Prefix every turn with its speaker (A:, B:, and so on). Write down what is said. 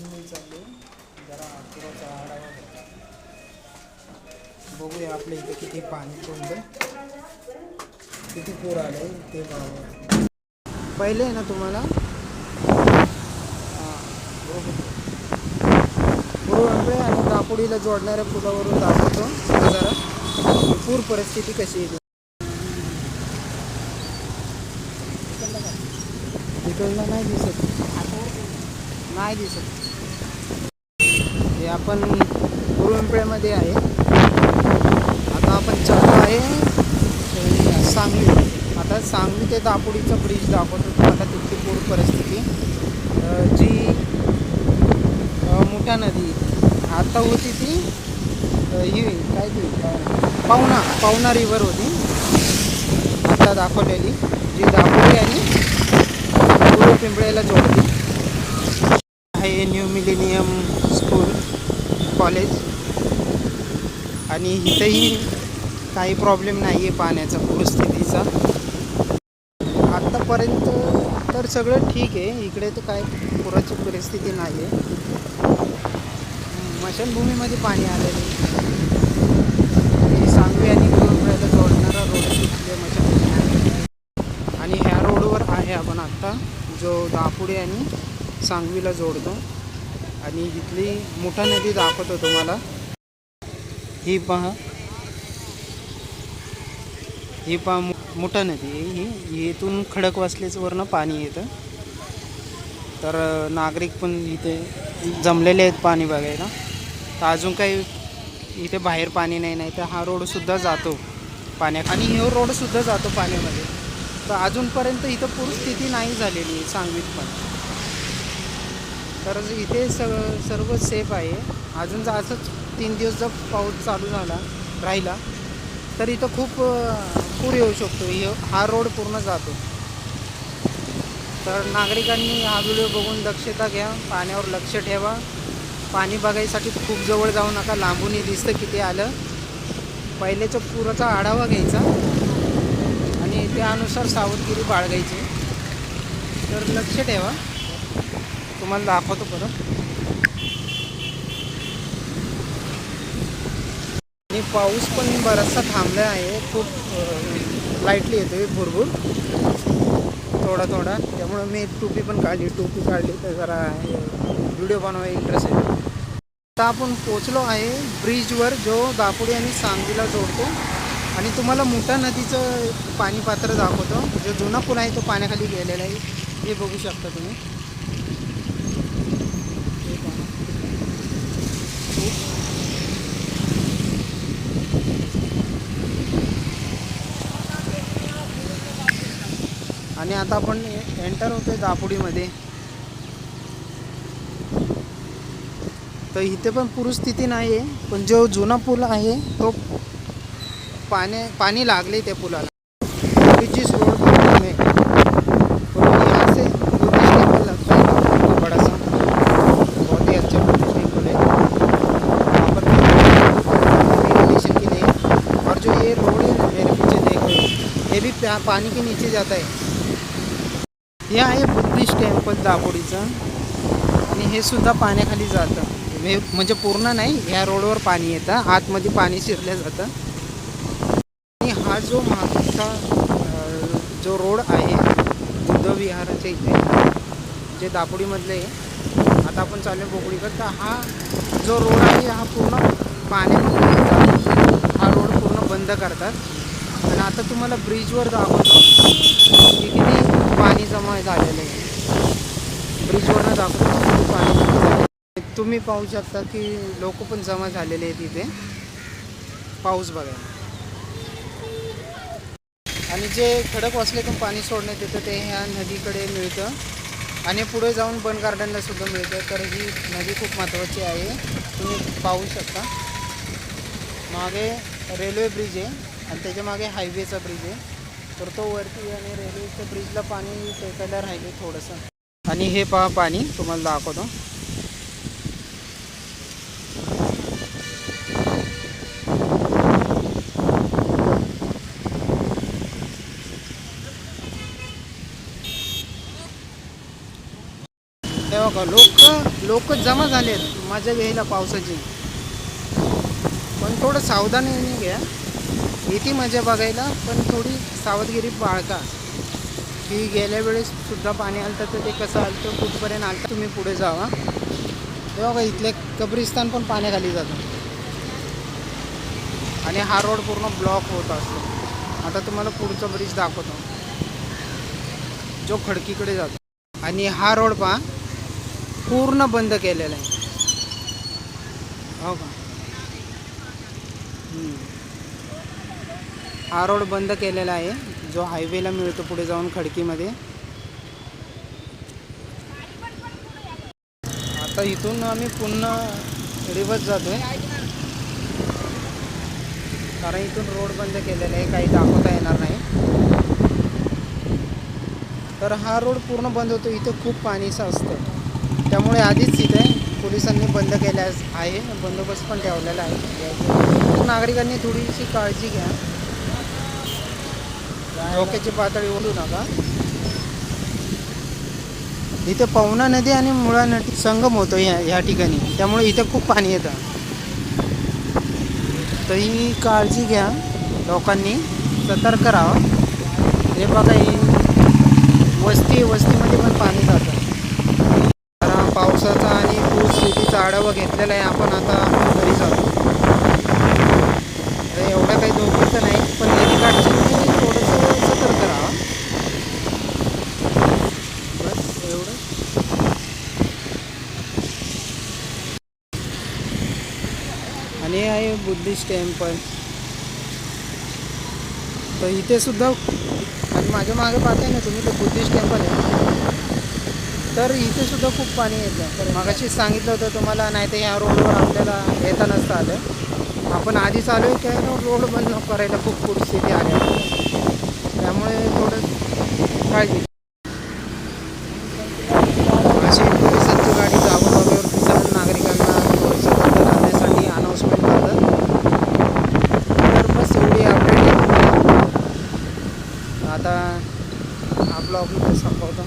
A: अजून मी चाललो जरा पुराचा आढावा घ्यायला. बघूया आपल्या इथे किती पाणी पडलं, किती पूर आले ते बघा. पहिले आहे ना तुम्हाला पूर्वपळे आणि दापोडीला जोडणाऱ्या पुलावरून दाखवतो जरा पूर परिस्थिती कशी आहे. इकडला नाही दिसत, नाही दिसत. हे आपण पूर्वपिंपळ्यामध्ये आहे. आता आपण चाललो आहे सांगली. आता सांगली ते दापोडीचा ब्रिज दाखवतो तुम्हाला तिथली पूर परिस्थिती. जी मोठा नदी आता होती ती ही काय ती पावना रिव्हर होती आता दाखवलेली, जी दापोडी आणि पूर्व पिंपळ्याला जोडते. आहे न्यू मिलेनियम स्कूल कॉलेज. आणि इथंही काही प्रॉब्लेम नाही आहे पाण्याचा पूरस्थितीचा आत्तापर्यंत. तर सगळं ठीक आहे इकडे, तर काय पुराची परिस्थिती नाही आहे. स्मशानभूमीमध्ये पाणी आलेले. सांगवी आणि पूर्वपिंपळ्याला जोडणारा रोड तिथले स्मशानभूमी आहे. आणि ह्या रोडवर आहे आपण आत्ता, जो दापोडी आणि सांगवीला जोडतो. आणि इथली मोठा नदी दाखवतो तुम्हाला. ही पहा मोठा नदी आहे ही. इथून खडकवासलेवरनं पाणी येतं. तर नागरिक पण इथे जमलेले आहेत पाणी बघायला. तर अजून काही इथे बाहेर पाणी नाही तर हा रोडसुद्धा जातो पाण्यात आणि हे रोडसुद्धा जातो पाण्यामध्ये. तर अजूनपर्यंत इथं पूरस्थिती नाही झालेली आहे सांगवीत पण. तर इथे सर्व सेफ आहे. अजून जर असंच 3 दिवस जर पाऊस चालू राहिला तर इथं खूप पूर येऊ शकतो. हा रोड पूर्ण जातो. तर नागरिकांनी हा व्हिडिओ बघून दक्षता घ्या, पाण्यावर लक्ष ठेवा. पाणी बघायसाठी खूप जवळ जाऊ नका, लांबूनही दिसतं किती आलं. पहिल्याच्या पुराचा आढावा घ्यायचा आणि त्यानुसार सावधगिरी बाळगायची. तर लक्ष ठेवा, तुम्हाला दाखवतो परत. आणि पाऊस पण बराचसा थांबला आहे. खूप लाईटली येतो भुरभुर थोडा. त्यामुळं मी टोपी काढली तर जरा व्हिडिओ बनवायला इंटरेस्ट आहे. आता आपण पोचलो आहे ब्रिजवर, जो दापोडी आणि सांगवीला जोडतो. आणि तुम्हाला मोठा नदीचं पाणी पात्र दाखवतो. जो जुना पूल आहे तो पाण्याखाली गेलेला आहे, हे बघू शकता तुम्ही. आणि आता आपण एंटर होतोय दापोडीमध्ये. तर इथे पण पूरस्थिती नाही आहे, पण जो जुना पूल आहे तो पाणी लागले त्या पुलाला. जिस रोड में तो यहाँ से टेम्पल लगता है बड़ा सा, बहुत ही अच्छा टेम्पल है वहाँ पर मेडिटेशन के लिए. और जो ये रोड है मेरे पीछे देखो, ये भी पानी के नीचे जाता है. हे आहे बुद्धिस्ट टेम्पल दापोडीचं आणि हे सुद्धा पाण्याखाली जातं. म्हणजे पूर्ण नाही, ह्या रोडवर पाणी येतं, आतमध्ये पाणी शिरलं जातं. आणि हा जो मागचा जो रोड आहे बुद्धविहाराच्या इथे, जे दापोडीमधले आहे, आता आपण चालू बोकडीकडे. तर हा जो रोड आहे हा पूर्ण पाण्यामध्ये जातो. हा रोड पूर्ण बंद करतात. आणि आता तुम्हाला ब्रिजवर दाखवतो की किती पाणी जमा झालेलं आहे. ब्रिजवरनं दाखवतो किती पाणी जमा झालेलं आहे. तुम्ही पाहू शकता की लोक पण जमा झालेले आहेत इथे पाऊस बघायला. आणि जे खडकवासलेतून पाणी सोडण्यात येतं ते ह्या नदीकडे मिळतं आणि पुढे जाऊन बन गार्डनला सुद्धा मिळतं. तर ही नदी खूप महत्त्वाची आहे, तुम्ही पाहू शकता. मागे रेल्वे ब्रिज आहे आणि त्याच्या मागे हायवेचा ब्रिज आहे. तर तो वरती आणि रेल्वेच्या ब्रिजला पाणी टेकायला राहिले थोडंसं. आणि हे पहा पाणी तुम्हाला दाखवतो. हे बघा लोक जमा झालेत मजा घ्यायला पावसाची. पण थोडं सावधानीने घ्या. येते मजा बघायला, पण थोडी सावधगिरी बाळगा. की गेल्या वेळेस सुद्धा पाणी आलं तर ते कसं आलं तर कुठपर्यंत आलं तुम्ही पुढे जावा. ते बघा इथले कब्रिस्तान पण पाण्याखाली जातं आणि हा रोड पूर्ण ब्लॉक होत असतो. आता तुम्हाला पुढचा ब्रिज दाखवतो जो खडकीकडे जातो. आणि हा रोड पहा पूर्ण बंद केलेला आहे. हो का. हा रोड बंद केलेला आहे जो हायवेला मिळतो पुढे जाऊन खडकीमध्ये. आता इथून आम्ही पुन्हा रिवर्स जातोय कारण इथून रोड बंद केलेला आहे, काही दाखवता येणार नाही. तर हा रोड पूर्ण बंद होतो. इथं खूप पाणी साचतं त्यामुळे आधीच इथे पोलिसांनी बंद केल्यास आहे, बंदोबस्त पण ठेवलेला आहे. नागरिकांनी थोडीशी काळजी घ्या. धोक्याची पातळी ओढू नका. इथे पवना नदी आणि मुळा नदी संगम होतो ह्या ठिकाणी, त्यामुळे इथे खूप पाणी येतं. तर ही काळजी घ्या, लोकांनी सतर्क राहा. हे बघा ही वस्तीमध्ये पण पाणी जातं. कारण पावसाचा आणि पूरस्थितीचा आढावा घेतलेला आहे आपण. आता घरी जातो. एवढं काही धोक्याचं नाही, पण नदीकाठची थोडंसं सतर्क राहा. बस एवढं. आणि आहे बुद्धिस्ट टेम्पल. तर इथे सुद्धा आणि माझ्या मागे पाहताय ना तुम्ही, ते बुद्धिस्ट टेम्पल आहे. तर इथे सुद्धा खूप पाणी येतं. तर मगाशी सांगितलं होतं तुम्हाला, नाही तर ह्या रोडवर आपल्याला येता नसतं आलं. आपण आधीच आलो आहे काय रोड बंद नको करायला, खूप परिस्थिती आली. त्यामुळे थोडं काळजी. अशी पोलिसांची गाडी जागोजागेवर दिसत नागरिकांना थोडं सतर्क राहण्यासाठी अनाऊन्समेंट करतात. तर बस एवढी अपडेट. आता हा ब्लॉग इथे संपवतो.